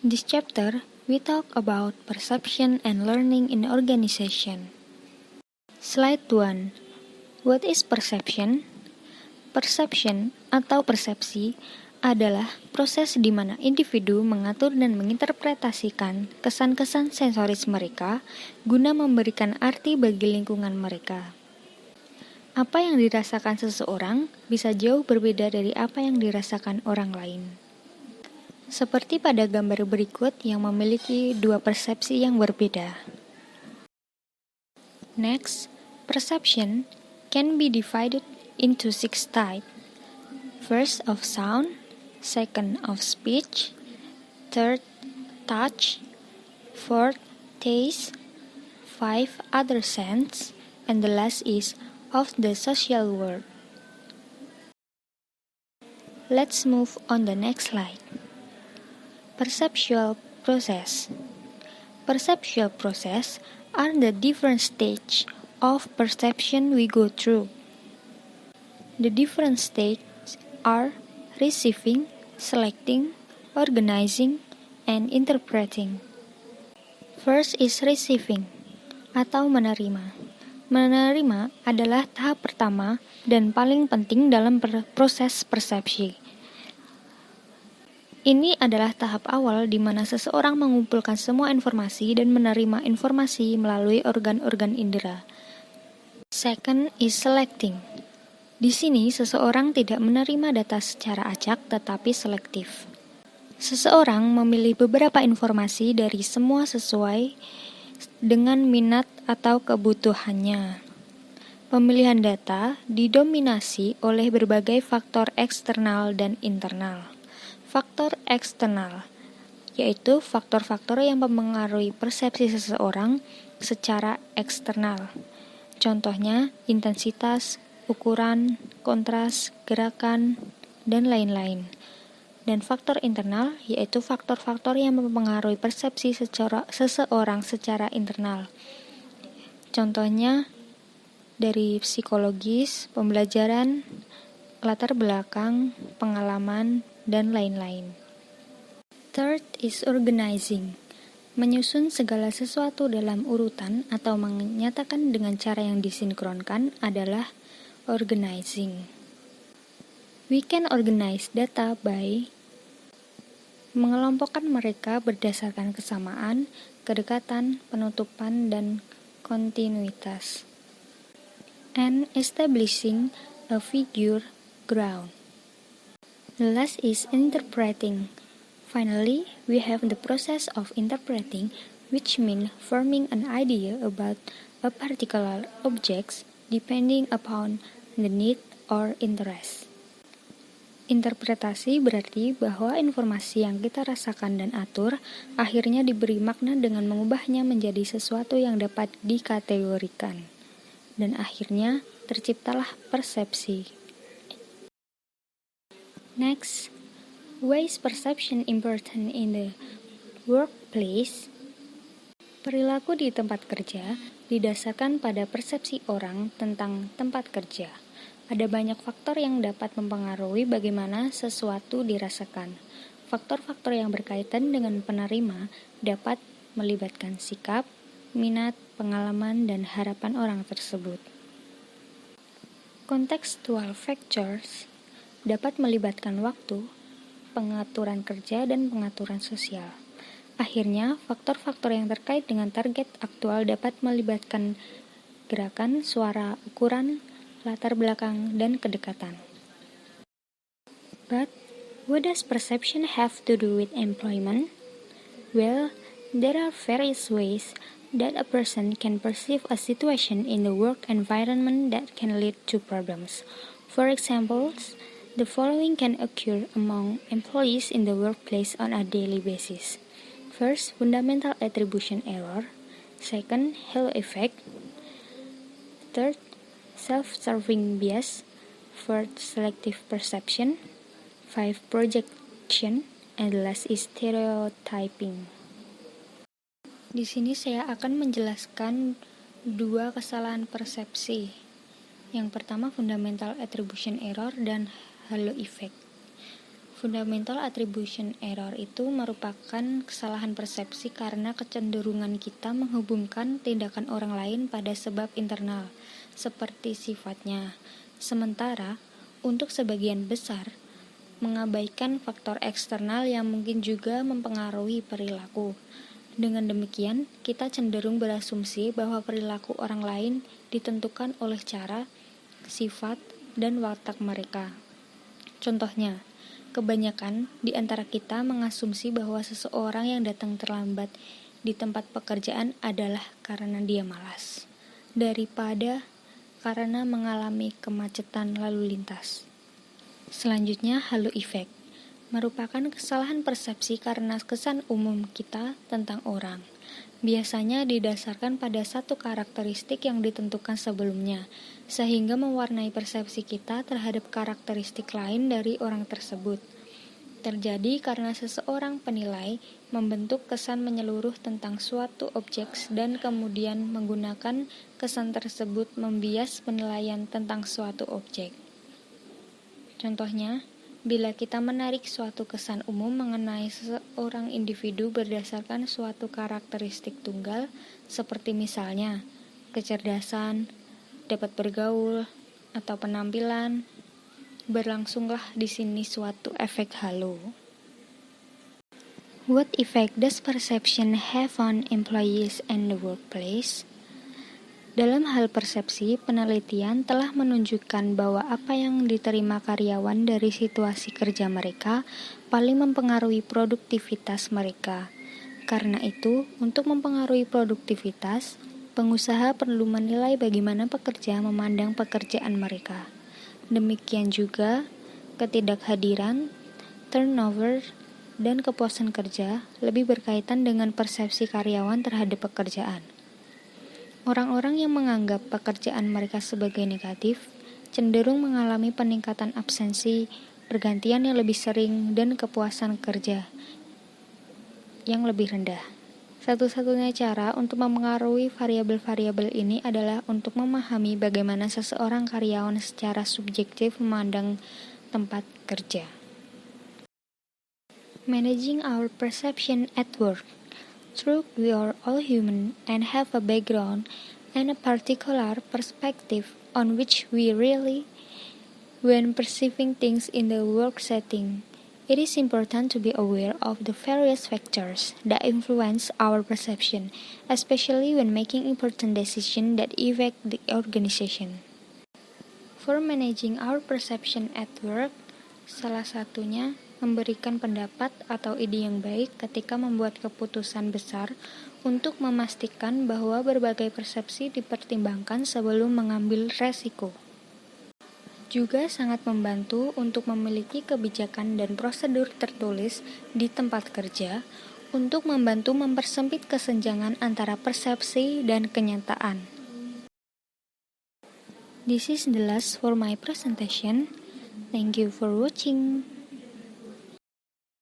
In this chapter, we talk about perception and learning in organization. Slide 1. What is perception? Perception atau persepsi adalah proses di mana individu mengatur dan menginterpretasikan kesan-kesan sensoris mereka guna memberikan arti bagi lingkungan mereka. Apa yang dirasakan seseorang bisa jauh berbeda dari apa yang dirasakan orang lain. Seperti pada gambar berikut yang memiliki dua persepsi yang berbeda. Next, perception can be divided into 6 types. First of sound, second of speech, third touch, fourth taste, 5 other sense, and the last is of the social world. Let's move on the next slide. Perceptual process. Perceptual process are the different stages of perception we go through. The different stages are receiving, selecting, organizing, and interpreting. First is receiving atau menerima. Menerima adalah tahap pertama dan paling penting dalam proses persepsi. Ini adalah tahap awal di mana seseorang mengumpulkan semua informasi dan menerima informasi melalui organ-organ indera. Second is selecting. Di sini seseorang tidak menerima data secara acak tetapi selektif. Seseorang memilih beberapa informasi dari semua sesuai dengan minat atau kebutuhannya. Pemilihan data didominasi oleh berbagai faktor eksternal dan internal. Faktor eksternal yaitu faktor-faktor yang mempengaruhi persepsi seseorang secara eksternal. Contohnya intensitas, ukuran, kontras, gerakan, dan lain-lain. Dan faktor internal yaitu faktor-faktor yang mempengaruhi persepsi seseorang secara internal. Contohnya dari psikologis, pembelajaran, latar belakang, pengalaman, dan lain-lain. Third is organizing. Menyusun segala sesuatu dalam urutan atau menyatakan dengan cara yang disinkronkan adalah organizing. We can organize data by mengelompokkan mereka berdasarkan kesamaan, kedekatan, penutupan, dan kontinuitas. And establishing a figure ground. The last is interpreting. Finally, we have the process of interpreting, which means forming an idea about a particular object depending upon the need or interest. Interpretasi berarti bahwa informasi yang kita rasakan dan atur akhirnya diberi makna dengan mengubahnya menjadi sesuatu yang dapat dikategorikan. Dan akhirnya terciptalah persepsi. Next, why is perception important in the workplace? Perilaku di tempat kerja didasarkan pada persepsi orang tentang tempat kerja. Ada banyak faktor yang dapat mempengaruhi bagaimana sesuatu dirasakan. Faktor-faktor yang berkaitan dengan penerima dapat melibatkan sikap, minat, pengalaman, dan harapan orang tersebut. Contextual factors dapat melibatkan waktu, pengaturan kerja, dan pengaturan sosial. Akhirnya, faktor-faktor yang terkait dengan target aktual dapat melibatkan gerakan, suara, ukuran, latar belakang, dan kedekatan. But, what does perception have to do with employment? Well, there are various ways that a person can perceive a situation in the work environment that can lead to problems. For example, the following can occur among employees in the workplace on a daily basis. First, fundamental attribution error. Second, halo effect. Third, self-serving bias. Fourth, selective perception. 5, projection. And the last is stereotyping. Di sini saya akan menjelaskan dua kesalahan persepsi. Yang pertama, fundamental attribution error dan halo effect. Fundamental attribution error itu merupakan kesalahan persepsi karena kecenderungan kita menghubungkan tindakan orang lain pada sebab internal, seperti sifatnya. Sementara, untuk sebagian besar, mengabaikan faktor eksternal yang mungkin juga mempengaruhi perilaku. Dengan demikian, kita cenderung berasumsi bahwa perilaku orang lain ditentukan oleh cara, sifat, dan watak mereka. Contohnya, kebanyakan di antara kita mengasumsi bahwa seseorang yang datang terlambat di tempat pekerjaan adalah karena dia malas, daripada karena mengalami kemacetan lalu lintas. Selanjutnya, halo effect merupakan kesalahan persepsi karena kesan umum kita tentang orang. Biasanya didasarkan pada satu karakteristik yang ditentukan sebelumnya, sehingga mewarnai persepsi kita terhadap karakteristik lain dari orang tersebut. Terjadi karena seseorang penilai membentuk kesan menyeluruh tentang suatu objek dan kemudian menggunakan kesan tersebut membias penilaian tentang suatu objek. Contohnya, bila kita menarik suatu kesan umum mengenai seseorang individu berdasarkan suatu karakteristik tunggal, seperti misalnya kecerdasan, dapat bergaul, atau penampilan, berlangsunglah di sini suatu efek halo. What effect does perception have on employees and the workplace? Dalam hal persepsi, penelitian telah menunjukkan bahwa apa yang diterima karyawan dari situasi kerja mereka paling mempengaruhi produktivitas mereka. Karena itu, untuk mempengaruhi produktivitas, pengusaha perlu menilai bagaimana pekerja memandang pekerjaan mereka. Demikian juga, ketidakhadiran, turnover, dan kepuasan kerja lebih berkaitan dengan persepsi karyawan terhadap pekerjaan. Orang-orang yang menganggap pekerjaan mereka sebagai negatif cenderung mengalami peningkatan absensi, pergantian yang lebih sering, dan kepuasan kerja yang lebih rendah. Satu-satunya cara untuk mempengaruhi variabel-variabel ini adalah untuk memahami bagaimana seseorang karyawan secara subjektif memandang tempat kerja. Managing our perception at work. True, we are all human and have a background and a particular perspective on which we rely when perceiving things in the work setting. It is important to be aware of the various factors that influence our perception, especially when making important decisions that affect the organization. For managing our perception at work, salah satunya memberikan pendapat atau ide yang baik ketika membuat keputusan besar untuk memastikan bahwa berbagai persepsi dipertimbangkan sebelum mengambil resiko. Juga sangat membantu untuk memiliki kebijakan dan prosedur tertulis di tempat kerja untuk membantu mempersempit kesenjangan antara persepsi dan kenyataan. This is the last for my presentation. Thank you for watching.